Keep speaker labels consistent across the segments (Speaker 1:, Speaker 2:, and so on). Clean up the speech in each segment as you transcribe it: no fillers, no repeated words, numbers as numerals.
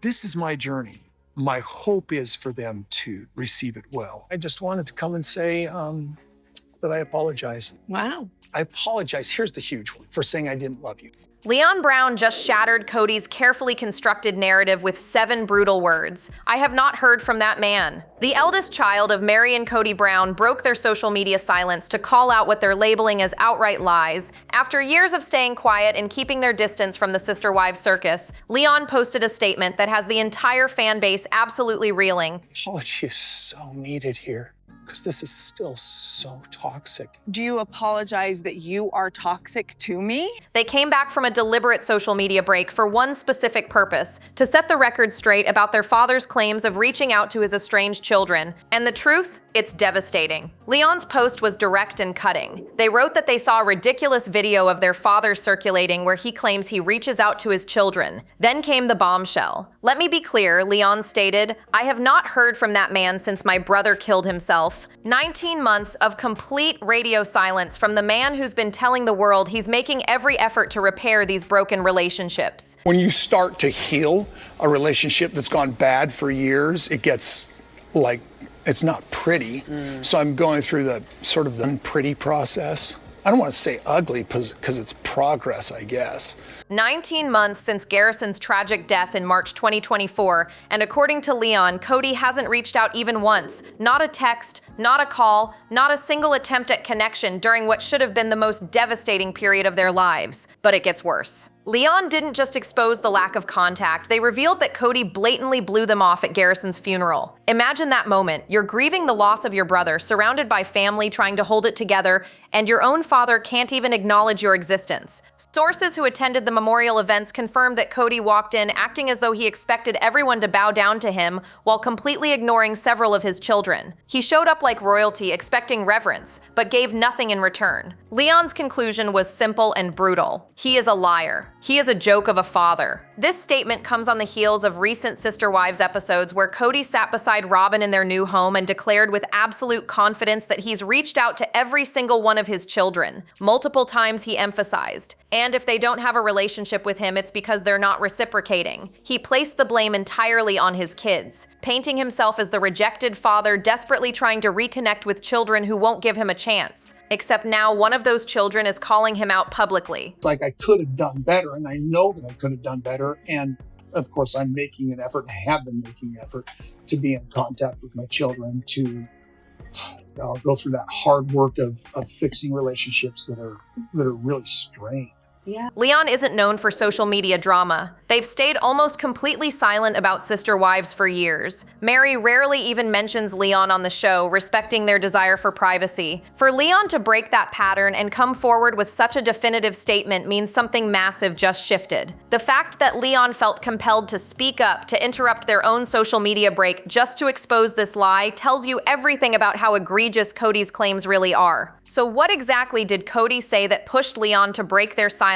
Speaker 1: This is my journey. My hope is for them to receive it well. I just wanted to come and say that I apologize.
Speaker 2: Wow.
Speaker 1: I apologize, here's the huge one, for saying I didn't love you.
Speaker 3: Leon Brown just shattered Kody's carefully constructed narrative with 7 brutal words. I have not heard from that man. The eldest child of Mary and Kody Brown broke their social media silence to call out what they're labeling as outright lies. After years of staying quiet and keeping their distance from the sister wives circus, Leon posted a statement that has the entire fan base absolutely reeling.
Speaker 1: Apology is so needed here, because this is still so toxic.
Speaker 2: Do you apologize that you are toxic to me?
Speaker 3: They came back from a deliberate social media break for one specific purpose: to set the record straight about their father's claims of reaching out to his estranged children. And the truth? It's devastating. Leon's post was direct and cutting. They wrote that they saw a ridiculous video of their father circulating where he claims he reaches out to his children. Then came the bombshell. Let me be clear, Leon stated, I have not heard from that man since my brother killed himself. 19 months of complete radio silence from the man who's been telling the world he's making every effort to repair these broken relationships.
Speaker 1: When you start to heal a relationship that's gone bad for years, it gets like, it's not pretty. So I'm going through the sort of the unpretty process. I don't want to say ugly because it's progress, I guess.
Speaker 3: 19 months since Garrison's tragic death in March 2024, and according to Leon, Kody hasn't reached out even once. Not a text, not a call, not a single attempt at connection during what should have been the most devastating period of their lives. But it gets worse. Leon didn't just expose the lack of contact, they revealed that Kody blatantly blew them off at Garrison's funeral. Imagine that moment. You're grieving the loss of your brother, surrounded by family trying to hold it together, and your own father can't even acknowledge your existence. Sources who attended the memorial events confirmed that Kody walked in acting as though he expected everyone to bow down to him while completely ignoring several of his children. He showed up like royalty, expecting reverence, but gave nothing in return. Leon's conclusion was simple and brutal. He is a liar. He is a joke of a father. This statement comes on the heels of recent Sister Wives episodes where Kody sat beside Robyn in their new home and declared with absolute confidence that he's reached out to every single one of his children. Multiple times he emphasized, and if they don't have a relationship with him, it's because they're not reciprocating. He placed the blame entirely on his kids, painting himself as the rejected father desperately trying to reconnect with children who won't give him a chance. Except now one of those children is calling him out publicly.
Speaker 1: It's like I could have done better, and I know that I could have done better. And of course, I'm making an effort, and have been making an effort to be in contact with my children, to go through that hard work of fixing relationships that are really strained.
Speaker 2: Yeah.
Speaker 3: Leon isn't known for social media drama. They've stayed almost completely silent about Sister Wives for years. Mary rarely even mentions Leon on the show, respecting their desire for privacy. For Leon to break that pattern and come forward with such a definitive statement means something massive just shifted. The fact that Leon felt compelled to speak up, to interrupt their own social media break just to expose this lie, tells you everything about how egregious Kody's claims really are. So what exactly did Kody say that pushed Leon to break their silence?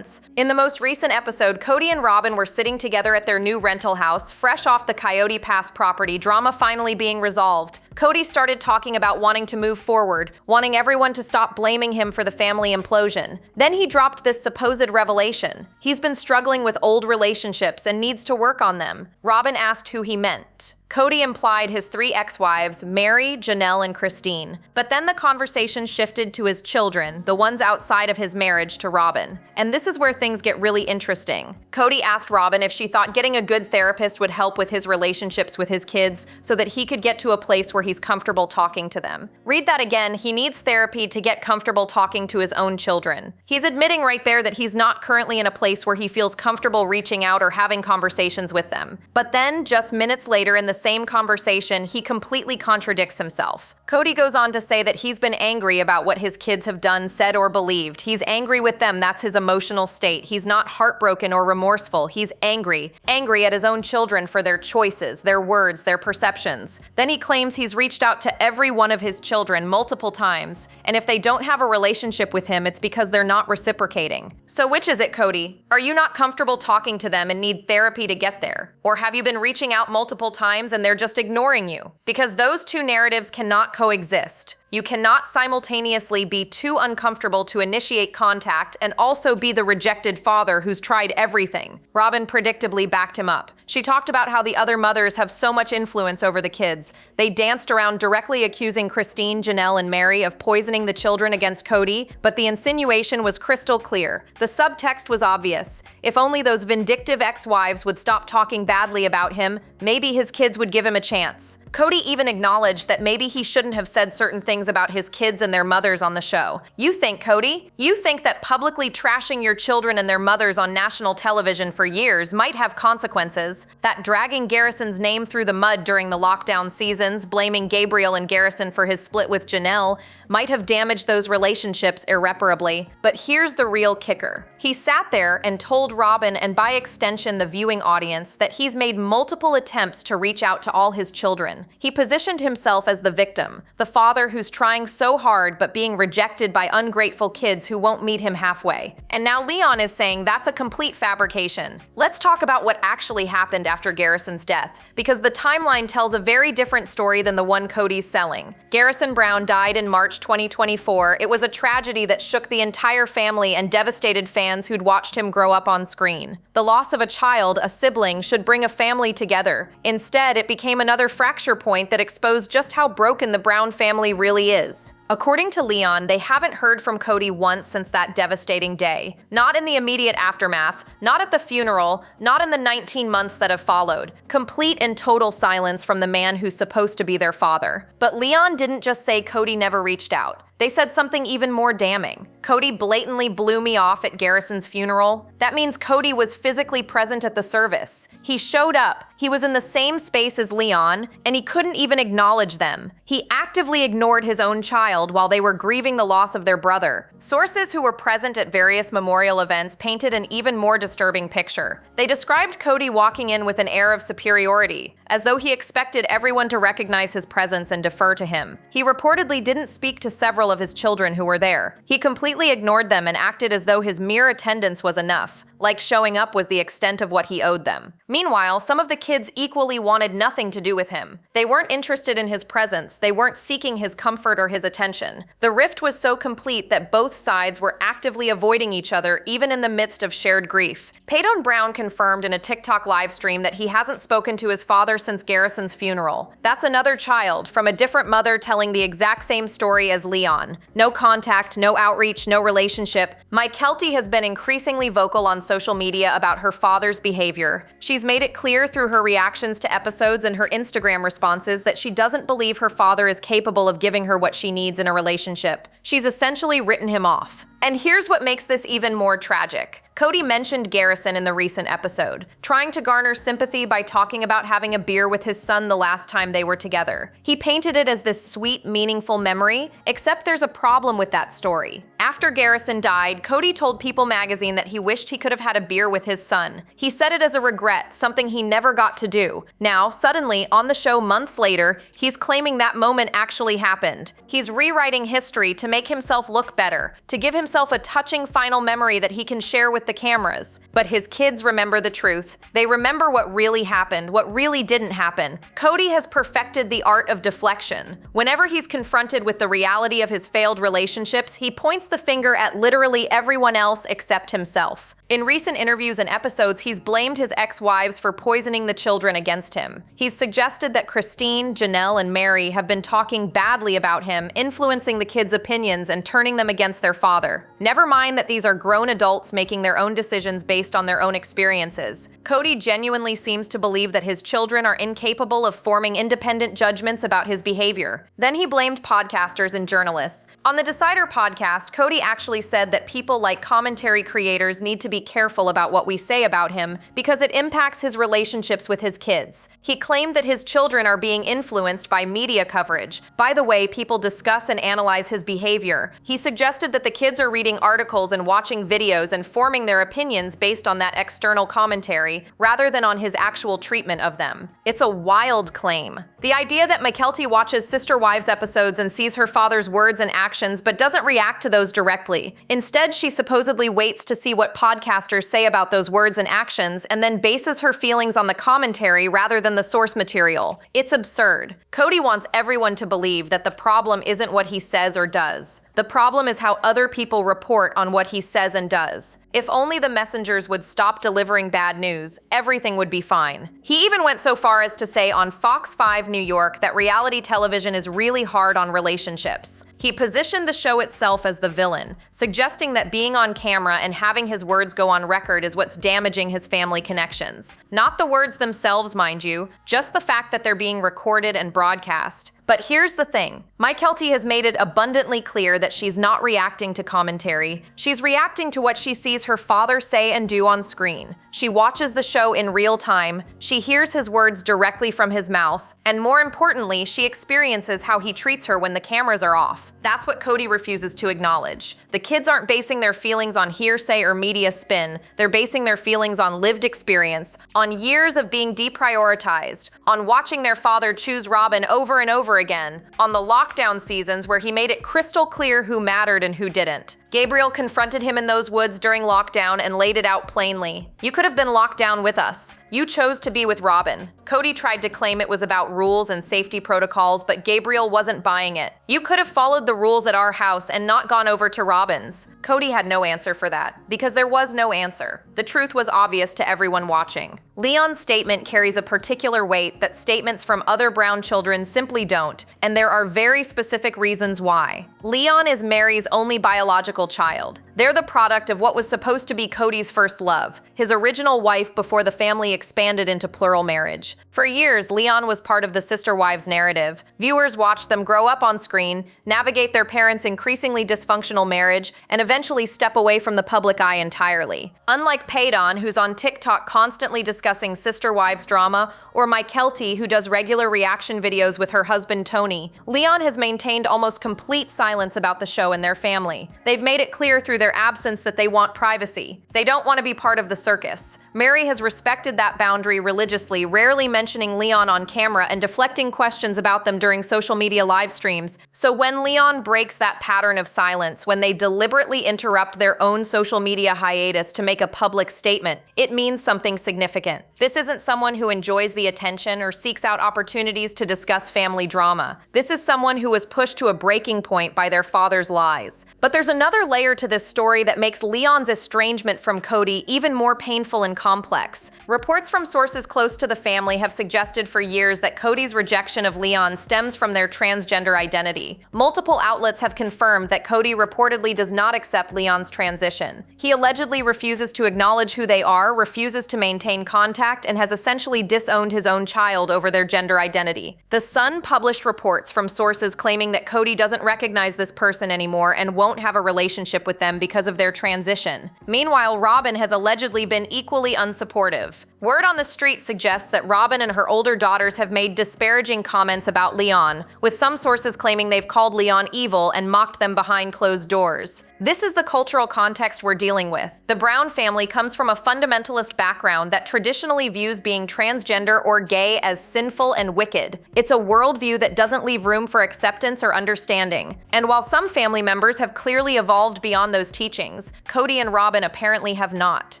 Speaker 3: In the most recent episode, Kody and Robyn were sitting together at their new rental house, fresh off the Coyote Pass property, drama finally being resolved. Kody started talking about wanting to move forward, wanting everyone to stop blaming him for the family implosion. Then he dropped this supposed revelation. He's been struggling with old relationships and needs to work on them. Robyn asked who he meant. Kody implied his 3 ex-wives, Mary, Janelle, and Christine. But then the conversation shifted to his children, the ones outside of his marriage to Robyn. And this is where things get really interesting. Kody asked Robyn if she thought getting a good therapist would help with his relationships with his kids so that he could get to a place where he's comfortable talking to them. Read that again, he needs therapy to get comfortable talking to his own children. He's admitting right there that he's not currently in a place where he feels comfortable reaching out or having conversations with them. But then, just minutes later in the same conversation, he completely contradicts himself. Kody goes on to say that he's been angry about what his kids have done, said, or believed. He's angry with them, that's his emotional state. He's not heartbroken or remorseful. He's angry at his own children for their choices, their words, their perceptions. Then he claims he's reached out to every one of his children multiple times, and if they don't have a relationship with him, it's because they're not reciprocating. So which is it, Kody? Are you not comfortable talking to them and need therapy to get there? Or have you been reaching out multiple times and they're just ignoring you? Because those two narratives cannot coexist. You cannot simultaneously be too uncomfortable to initiate contact and also be the rejected father who's tried everything. Robyn predictably backed him up. She talked about how the other mothers have so much influence over the kids. They danced around directly accusing Christine, Janelle, and Mary of poisoning the children against Kody, but the insinuation was crystal clear. The subtext was obvious. If only those vindictive ex-wives would stop talking badly about him, maybe his kids would give him a chance. Kody even acknowledged that maybe he shouldn't have said certain things about his kids and their mothers on the show. You think, Kody? You think that publicly trashing your children and their mothers on national television for years might have consequences? That dragging Garrison's name through the mud during the lockdown seasons, blaming Gabriel and Garrison for his split with Janelle, might have damaged those relationships irreparably. But here's the real kicker. He sat there and told Robyn, and by extension the viewing audience, that he's made multiple attempts to reach out to all his children. He positioned himself as the victim, the father who's trying so hard but being rejected by ungrateful kids who won't meet him halfway. And now Leon is saying that's a complete fabrication. Let's talk about what actually happened after Garrison's death, because the timeline tells a very different story than the one Kody's selling. Garrison Brown died in March 2024. It was a tragedy that shook the entire family and devastated fans who'd watched him grow up on screen. The loss of a child, a sibling, should bring a family together. Instead, it became another fracture point that exposed just how broken the Brown family really is. According to Leon, they haven't heard from Kody once since that devastating day. Not in the immediate aftermath, not at the funeral, not in the 19 months that have followed. Complete and total silence from the man who's supposed to be their father. But Leon didn't just say Kody never reached out. They said something even more damning. Kody blatantly blew me off at Garrison's funeral. That means Kody was physically present at the service. He showed up. He was in the same space as Leon, and he couldn't even acknowledge them. He actively ignored his own child while they were grieving the loss of their brother. Sources who were present at various memorial events painted an even more disturbing picture. They described Kody walking in with an air of superiority, as though he expected everyone to recognize his presence and defer to him. He reportedly didn't speak to several of his children who were there. He completely ignored them and acted as though his mere attendance was enough, like showing up was the extent of what he owed them. Meanwhile, some of the kids equally wanted nothing to do with him. They weren't interested in his presence, they weren't seeking his comfort or his attention. The rift was so complete that both sides were actively avoiding each other, even in the midst of shared grief. Peyton Brown confirmed in a TikTok live stream that he hasn't spoken to his father since Garrison's funeral. That's another child, from a different mother telling the exact same story as Leon. No contact, no outreach, no relationship. Mykelti has been increasingly vocal on social media about her father's behavior. She's made it clear through her reactions to episodes and her Instagram responses that she doesn't believe her father is capable of giving her what she needs in a relationship. She's essentially written him off. And here's what makes this even more tragic. Kody mentioned Garrison in the recent episode, trying to garner sympathy by talking about having a beer with his son the last time they were together. He painted it as this sweet, meaningful memory, except there's a problem with that story. After Garrison died, Kody told People magazine that he wished he could have had a beer with his son. He said it as a regret, something he never got to do. Now, suddenly, on the show months later, he's claiming that moment actually happened. He's rewriting history to make himself look better, to give himself a touching final memory that he can share with the cameras. But his kids remember the truth. They remember what really happened, what really didn't happen. Kody has perfected the art of deflection. Whenever he's confronted with the reality of his failed relationships, he points the finger at literally everyone else except himself. In recent interviews and episodes, he's blamed his ex-wives for poisoning the children against him. He's suggested that Christine, Janelle, and Mary have been talking badly about him, influencing the kids' opinions and turning them against their father. Never mind that these are grown adults making their own decisions based on their own experiences. Kody genuinely seems to believe that his children are incapable of forming independent judgments about his behavior. Then he blamed podcasters and journalists. On the Decider podcast, Kody actually said that people like commentary creators need to be careful about what we say about him because it impacts his relationships with his kids. He claimed that his children are being influenced by media coverage, by the way people discuss and analyze his behavior. He suggested that the kids are reading articles and watching videos and forming their opinions based on that external commentary, rather than on his actual treatment of them. It's a wild claim. The idea that Mykelti watches Sister Wives episodes and sees her father's words and actions but doesn't react to those directly. Instead, she supposedly waits to see what podcast broadcasters say about those words and actions and then bases her feelings on the commentary rather than the source material. It's absurd. Kody wants everyone to believe that the problem isn't what he says or does. The problem is how other people report on what he says and does. If only the messengers would stop delivering bad news, everything would be fine. He even went so far as to say on Fox 5 New York that reality television is really hard on relationships. He positioned the show itself as the villain, suggesting that being on camera and having his words go on record is what's damaging his family connections. Not the words themselves, mind you, just the fact that they're being recorded and broadcast. But here's the thing. Mykelti has made it abundantly clear that she's not reacting to commentary. She's reacting to what she sees her father say and do on screen. She watches the show in real time, she hears his words directly from his mouth, and more importantly, she experiences how he treats her when the cameras are off. That's what Kody refuses to acknowledge. The kids aren't basing their feelings on hearsay or media spin. They're basing their feelings on lived experience, on years of being deprioritized, on watching their father choose Robyn over and over again, on the lockdown seasons where he made it crystal clear who mattered and who didn't. Gabriel confronted him in those woods during lockdown and laid it out plainly. You could have been locked down with us. You chose to be with Robyn. Kody tried to claim it was about rules and safety protocols, but Gabriel wasn't buying it. You could have followed the rules at our house and not gone over to Robyn's. Kody had no answer for that, because there was no answer. The truth was obvious to everyone watching. Leon's statement carries a particular weight that statements from other brown children simply don't, and there are very specific reasons why. Leon is Mary's only biological child. They're the product of what was supposed to be Kody's first love, his original wife before the family expanded into plural marriage. For years, Leon was part of the sister wives narrative. Viewers watched them grow up on screen, navigate their parents' increasingly dysfunctional marriage, and eventually step away from the public eye entirely. Unlike Paydon, who's on TikTok constantly discussing sister wives drama, or Mykelti, who does regular reaction videos with her husband Tony, Leon has maintained almost complete silence about the show and their family. They've made it clear through their absence that they want privacy. They don't want to be part of the circus. Mary has respected that boundary religiously, rarely mentioning Leon on camera and deflecting questions about them during social media live streams. So when Leon breaks that pattern of silence, when they deliberately interrupt their own social media hiatus to make a public statement, it means something significant. This isn't someone who enjoys the attention or seeks out opportunities to discuss family drama. This is someone who was pushed to a breaking point by their father's lies. But there's another layer to this story that makes Leon's estrangement from Kody even more painful and complex. Reports from sources close to the family have suggested for years that Kody's rejection of Leon stems from their transgender identity. Multiple outlets have confirmed that Kody reportedly does not accept Leon's transition. He allegedly refuses to acknowledge who they are, refuses to maintain contact, and has essentially disowned his own child over their gender identity. The Sun published reports from sources claiming that Kody doesn't recognize this person anymore and won't have a relationship with them because of their transition. Meanwhile, Robyn has allegedly been equally unsupportive. Word on the street suggests that Robyn and her older daughters have made disparaging comments about Leon, with some sources claiming they've called Leon evil and mocked them behind closed doors. This is the cultural context we're dealing with. The Brown family comes from a fundamentalist background that traditionally views being transgender or gay as sinful and wicked. It's a worldview that doesn't leave room for acceptance or understanding. And while some family members have clearly evolved beyond those teachings, Kody and Robyn apparently have not.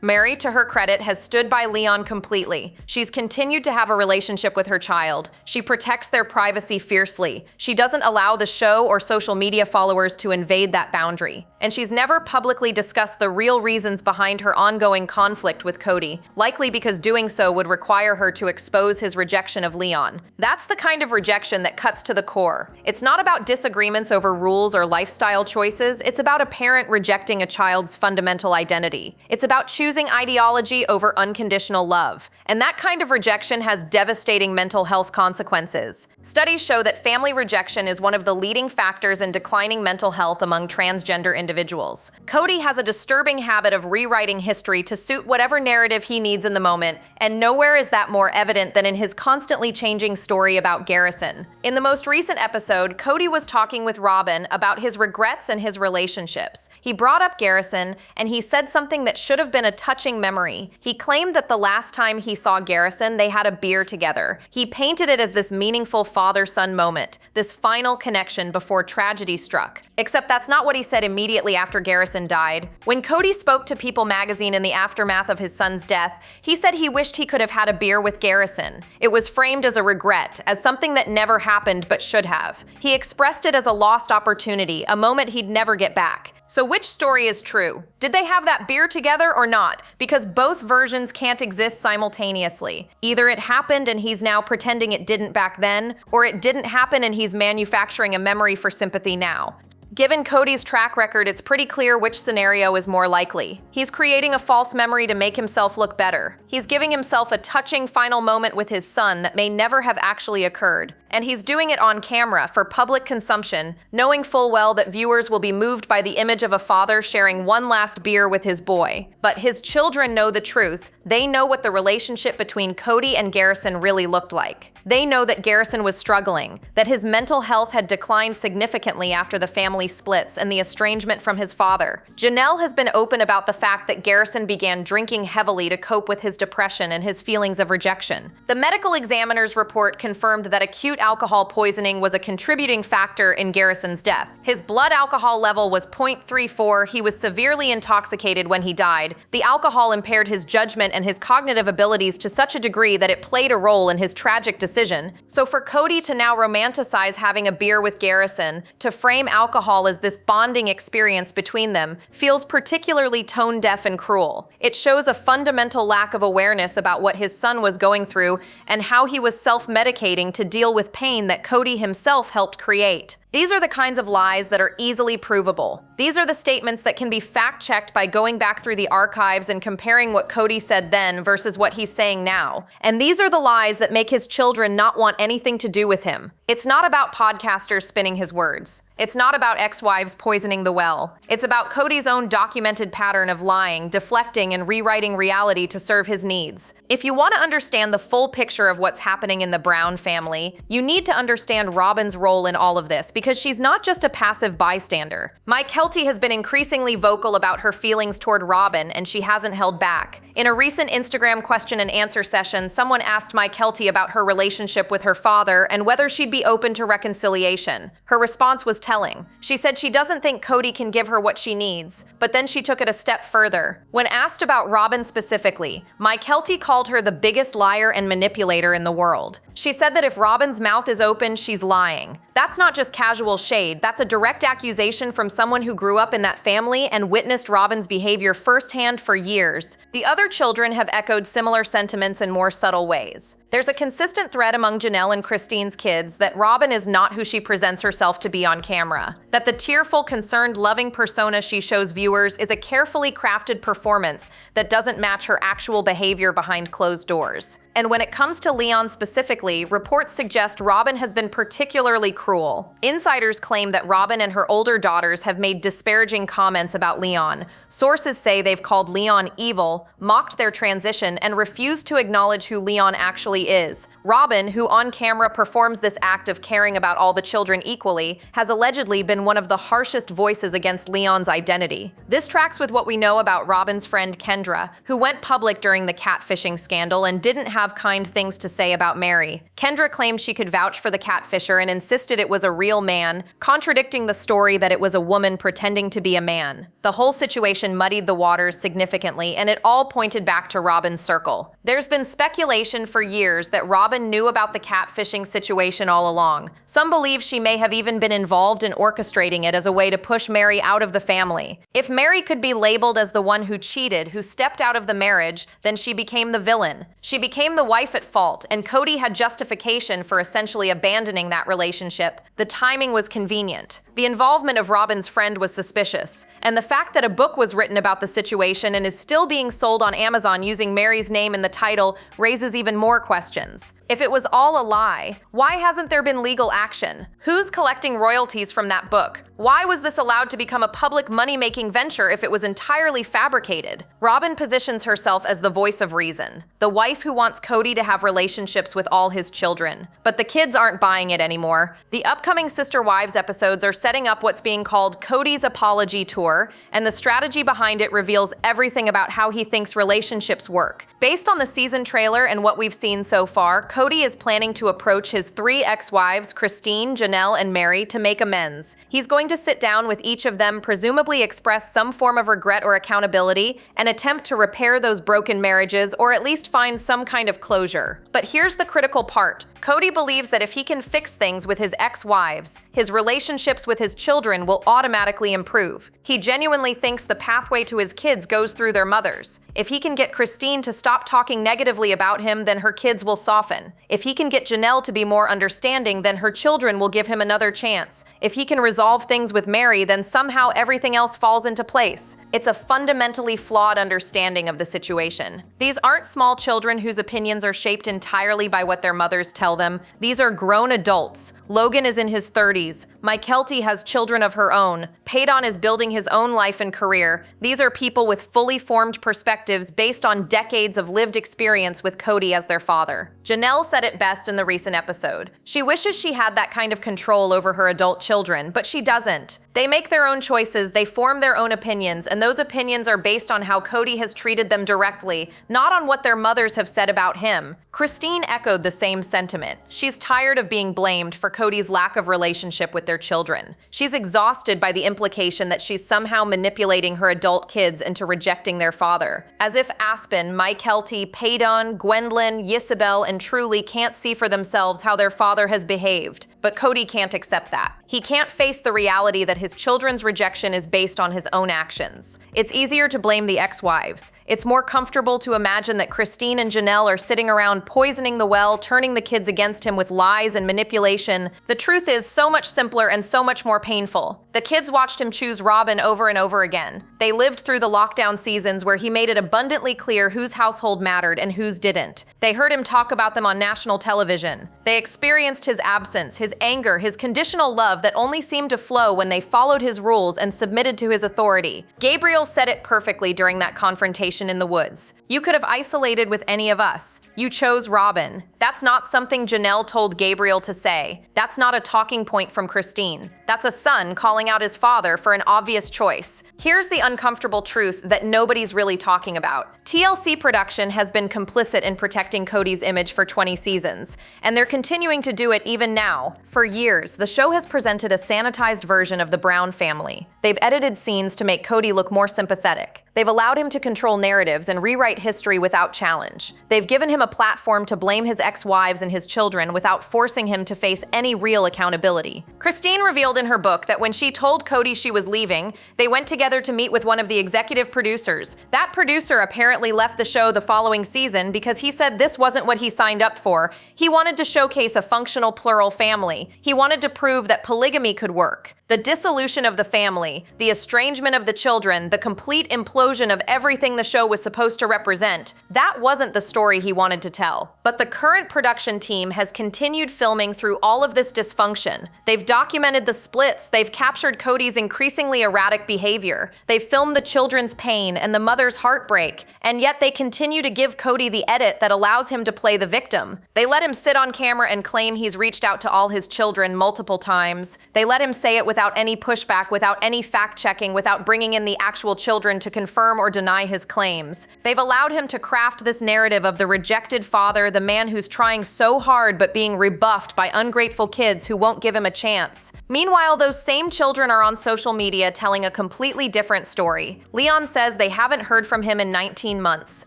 Speaker 3: Mary, to her credit, has stood by Leon completely. She's continued to have a relationship with her child. She protects their privacy fiercely. She doesn't allow the show or social media followers to invade that boundary. And she's never publicly discussed the real reasons behind her ongoing conflict with Kody, likely because doing so would require her to expose his rejection of Leon. That's the kind of rejection that cuts to the core. It's not about disagreements over rules or lifestyle choices. It's about a parent rejecting a child's fundamental identity. It's about choosing ideology over unconditional love. And that kind of rejection has devastating mental health consequences. Studies show that family rejection is one of the leading factors in declining mental health among transgender individuals. Kody has a disturbing habit of rewriting history to suit whatever narrative he needs in the moment, and nowhere is that more evident than in his constantly changing story about Garrison. In the most recent episode, Kody was talking with Robyn about his regrets and his relationships. He brought up Garrison, and he said something that should have been a touching memory. He claimed that the last time he saw Garrison, they had a beer together. He painted it as this meaningful father-son moment, this final connection before tragedy struck. Except that's not what he said immediately after Garrison died. When Kody spoke to People magazine in the aftermath of his son's death, he said he wished he could have had a beer with Garrison. It was framed as a regret, as something that never happened but should have. He expressed it as a lost opportunity, a moment he'd never get back. So which story is true? Did they have that beer together or not? Because both versions can't exist simultaneously. Either it happened and he's now pretending it didn't back then, or it didn't happen and he's manufacturing a memory for sympathy now. Given Kody's track record, it's pretty clear which scenario is more likely. He's creating a false memory to make himself look better. He's giving himself a touching final moment with his son that may never have actually occurred. And he's doing it on camera for public consumption, knowing full well that viewers will be moved by the image of a father sharing one last beer with his boy. But his children know the truth. They know what the relationship between Kody and Garrison really looked like. They know that Garrison was struggling, that his mental health had declined significantly after the family splits and the estrangement from his father. Janelle has been open about the fact that Garrison began drinking heavily to cope with his depression and his feelings of rejection. The medical examiner's report confirmed that acute alcohol poisoning was a contributing factor in Garrison's death. His blood alcohol level was 0.34. He was severely intoxicated when he died. The alcohol impaired his judgment and his cognitive abilities to such a degree that it played a role in his tragic decision. So for Kody to now romanticize having a beer with Garrison, to frame alcohol as this bonding experience between them, feels particularly tone-deaf and cruel. It shows a fundamental lack of awareness about what his son was going through and how he was self-medicating to deal with pain that Kody himself helped create. These are the kinds of lies that are easily provable. These are the statements that can be fact-checked by going back through the archives and comparing what Kody said then versus what he's saying now. And these are the lies that make his children not want anything to do with him. It's not about podcasters spinning his words. It's not about ex-wives poisoning the well. It's about Kody's own documented pattern of lying, deflecting, and rewriting reality to serve his needs. If you want to understand the full picture of what's happening in the Brown family, you need to understand Robyn's role in all of this, because she's not just a passive bystander. Mike Kelty has been increasingly vocal about her feelings toward Robyn, and she hasn't held back. In a recent Instagram question and answer session, someone asked Mike Kelty about her relationship with her father and whether she'd be open to reconciliation. Her response was telling. She said she doesn't think Kody can give her what she needs, but then she took it a step further. When asked about Robyn specifically, Mike Kelty called her the biggest liar and manipulator in the world. She said that if Robyn's mouth is open, she's lying. That's not just casual shade, that's a direct accusation from someone who grew up in that family and witnessed Robyn's behavior firsthand for years. The other children have echoed similar sentiments in more subtle ways. There's a consistent thread among Janelle and Christine's kids that Robyn is not who she presents herself to be on camera. That the tearful, concerned, loving persona she shows viewers is a carefully crafted performance that doesn't match her actual behavior behind closed doors. And when it comes to Leon specifically, reports suggest Robyn has been particularly cruel. Insiders claim that Robyn and her older daughters have made disparaging comments about Leon. Sources say they've called Leon evil, mocked their transition, and refused to acknowledge who Leon actually is. Robyn, who on camera performs this act of caring about all the children equally, has allegedly been one of the harshest voices against Leon's identity. This tracks with what we know about Robyn's friend Kendra, who went public during the catfishing scandal and didn't have kind things to say about Mary. Kendra claimed she could vouch for the catfisher and insisted it was a real man, contradicting the story that it was a woman pretending to be a man. The whole situation muddied the waters significantly, and it all pointed back to Robyn's circle. There's been speculation for years that Robyn knew about the catfishing situation all along. Some believe she may have even been involved in orchestrating it as a way to push Mary out of the family. If Mary could be labeled as the one who cheated, who stepped out of the marriage, then she became the villain. She became the wife at fault, and Kody had justification for essentially abandoning that relationship. The timing was convenient. The involvement of Robyn's friend was suspicious, and the fact that a book was written about the situation and is still being sold on Amazon using Mary's name in the title raises even more questions. questions. If it was all a lie, why hasn't there been legal action? Who's collecting royalties from that book? Why was this allowed to become a public money-making venture if it was entirely fabricated? Robyn positions herself as the voice of reason, the wife who wants Kody to have relationships with all his children. But the kids aren't buying it anymore. The upcoming Sister Wives episodes are setting up what's being called Kody's Apology Tour, and the strategy behind it reveals everything about how he thinks relationships work. Based on the season trailer and what we've seen so far, Kody is planning to approach his 3 ex-wives, Christine, Janelle, and Mary, to make amends. He's going to sit down with each of them, presumably express some form of regret or accountability, and attempt to repair those broken marriages or at least find some kind of closure. But here's the critical part. Kody believes that if he can fix things with his ex-wives, his relationships with his children will automatically improve. He genuinely thinks the pathway to his kids goes through their mothers. If he can get Christine to stop talking negatively about him, then her kids will soften. If he can get Janelle to be more understanding, then her children will give him another chance. If he can resolve things with Mary, then somehow everything else falls into place. It's a fundamentally flawed understanding of the situation. These aren't small children whose opinions are shaped entirely by what their mothers tell them. These are grown adults. Logan is in his 30s. Mykelti has children of her own. Paedon is building his own life and career. These are people with fully formed perspectives based on decades of lived experience with Kody as their father. Janelle said it best in the recent episode. She wishes she had that kind of control over her adult children, but she doesn't. They make their own choices, they form their own opinions, and those opinions are based on how Kody has treated them directly, not on what their mothers have said about him. Christine echoed the same sentiment. She's tired of being blamed for Kody's lack of relationship with their children. She's exhausted by the implication that she's somehow manipulating her adult kids into rejecting their father. As if Aspen, Mykelti, Paedon, Gwendolyn, Ysabel, and Truly can't see for themselves how their father has behaved. But Kody can't accept that. He can't face the reality that his children's rejection is based on his own actions. It's easier to blame the ex-wives. It's more comfortable to imagine that Christine and Janelle are sitting around poisoning the well, turning the kids against him with lies and manipulation. The truth is so much simpler and so much more painful. The kids watched him choose Robyn over and over again. They lived through the lockdown seasons where he made it abundantly clear whose household mattered and whose didn't. They heard him talk about them on national television. They experienced his absence, his anger, his conditional love that only seemed to flow when they followed his rules and submitted to his authority. Gabriel said it perfectly during that confrontation in the woods. You could have isolated with any of us. You chose Robyn. That's not something Janelle told Gabriel to say. That's not a talking point from Christine. That's a son calling out his father for an obvious choice. Here's the uncomfortable truth that nobody's really talking about. TLC production has been complicit in protecting Kody's image for 20 seasons, and they're continuing to do it even now. For years, the show has presented a sanitized version of the Brown family. They've edited scenes to make Kody look more sympathetic. They've allowed him to control narratives and rewrite history without challenge. They've given him a platform to blame his ex-wives and his children without forcing him to face any real accountability. Christine revealed in her book that when she told Kody she was leaving, they went together to meet with one of the executive producers. That producer apparently left the show the following season because he said this wasn't what he signed up for. He wanted to showcase a functional plural family. He wanted to prove that polygamy could work. The dissolution of the family, the estrangement of the children, the complete implosion of everything the show was supposed to represent, that wasn't the story he wanted to tell. But the current production team has continued filming through all of this dysfunction. They've documented the splits, they've captured Kody's increasingly erratic behavior, they've filmed the children's pain and the mother's heartbreak, and yet they continue to give Kody the edit that allows him to play the victim. They let him sit on camera and claim he's reached out to all his children multiple times. They let him say it without any pushback, without any fact-checking, without bringing in the actual children to confirm or deny his claims. They've allowed him to craft this narrative of the rejected father, the man who's trying so hard but being rebuffed by ungrateful kids who won't give him a chance. Meanwhile, those same children are on social media telling a completely different story. Leon says they haven't heard from him in 19 months.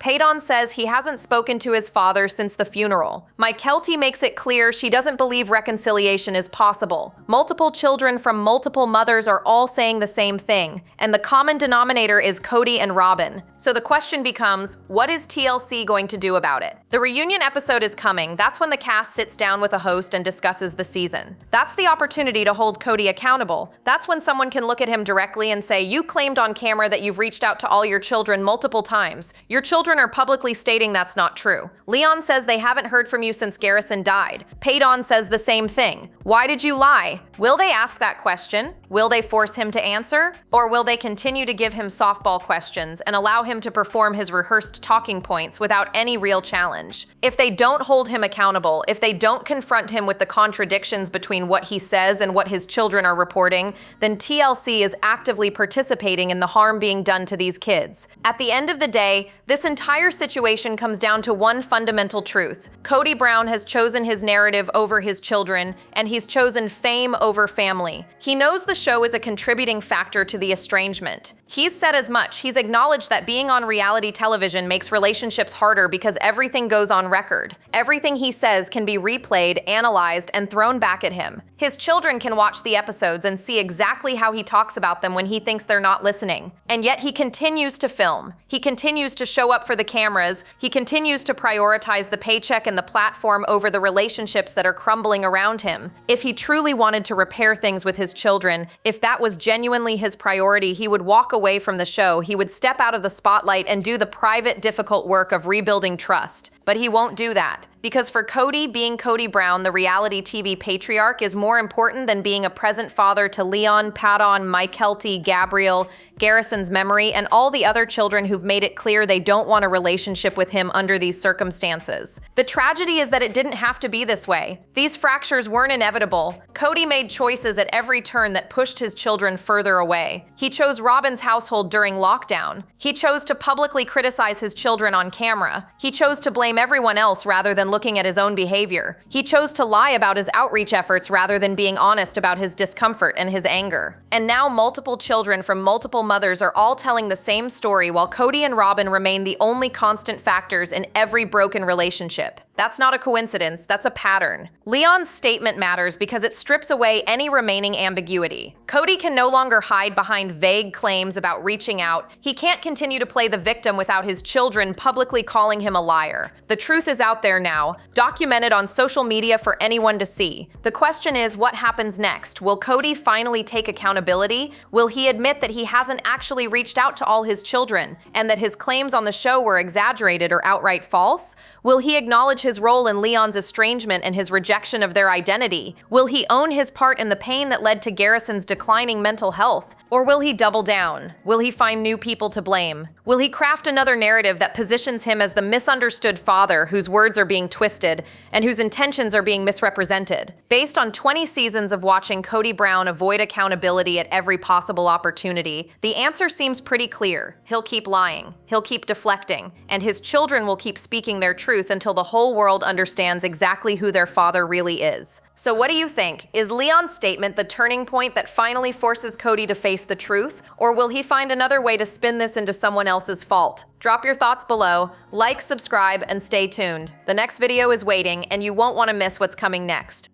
Speaker 3: Paedon says he hasn't spoken to his father since the funeral. Mykelti makes it clear she doesn't believe reconciliation is possible. Multiple children from multiple mothers are all saying the same thing, and the common denominator is Kody and Robyn. So the question becomes, what is TLC going to do about it? The reunion episode is coming. That's when the cast sits down with a host and discusses the season. That's the opportunity to hold Kody accountable. That's when someone can look at him directly and say, you claimed on camera that you've reached out to all your children multiple times. Your children children are publicly stating that's not true. Leon says they haven't heard from you since Garrison died. Paydon says the same thing. Why did you lie? Will they ask that question? Will they force him to answer? Or will they continue to give him softball questions and allow him to perform his rehearsed talking points without any real challenge? If they don't hold him accountable, if they don't confront him with the contradictions between what he says and what his children are reporting, then TLC is actively participating in the harm being done to these kids. At the end of the day, this entire situation comes down to one fundamental truth. Kody Brown has chosen his narrative over his children, and he's chosen fame over family. He knows the show is a contributing factor to the estrangement. He's said as much. He's acknowledged that being on reality television makes relationships harder because everything goes on record. Everything he says can be replayed, analyzed, and thrown back at him. His children can watch the episodes and see exactly how he talks about them when he thinks they're not listening. And yet he continues to film. He continues to show up for the cameras. He continues to prioritize the paycheck and the platform over the relationships that are crumbling around him. If he truly wanted to repair things with his children, if that was genuinely his priority, he would walk away from the show. He would step out of the spotlight and do the private, difficult work of rebuilding trust. But he won't do that. Because for Kody, being Kody Brown, the reality TV patriarch, is more important than being a present father to Leon, Paydon, Mike Kelty, Gabriel, Garrison's memory, and all the other children who've made it clear they don't want a relationship with him under these circumstances. The tragedy is that it didn't have to be this way. These fractures weren't inevitable. Kody made choices at every turn that pushed his children further away. He chose Robyn's household during lockdown. He chose to publicly criticize his children on camera. He chose to blame everyone else rather than looking at his own behavior. He chose to lie about his outreach efforts rather than being honest about his discomfort and his anger. And now multiple children from multiple mothers are all telling the same story, while Kody and Robyn remain the only constant factors in every broken relationship. That's not a coincidence, that's a pattern. Leon's statement matters because it strips away any remaining ambiguity. Kody can no longer hide behind vague claims about reaching out. He can't continue to play the victim without his children publicly calling him a liar. The truth is out there now, documented on social media for anyone to see. The question is, what happens next? Will Kody finally take accountability? Will he admit that he hasn't actually reached out to all his children, and that his claims on the show were exaggerated or outright false? Will he acknowledge his role in Leon's estrangement and his rejection of their identity? Will he own his part in the pain that led to Garrison's declining mental health? Or will he double down? Will he find new people to blame? Will he craft another narrative that positions him as the misunderstood father whose words are being twisted and whose intentions are being misrepresented? Based on 20 seasons of watching Kody Brown avoid accountability at every possible opportunity, the answer seems pretty clear. He'll keep lying, he'll keep deflecting, and his children will keep speaking their truth until the whole world understands exactly who their father really is. So what do you think? Is Leon's statement the turning point that finally forces Kody to face the truth? Or will he find another way to spin this into someone else's fault? Drop your thoughts below, like, subscribe, and stay tuned. The next video is waiting, and you won't want to miss what's coming next.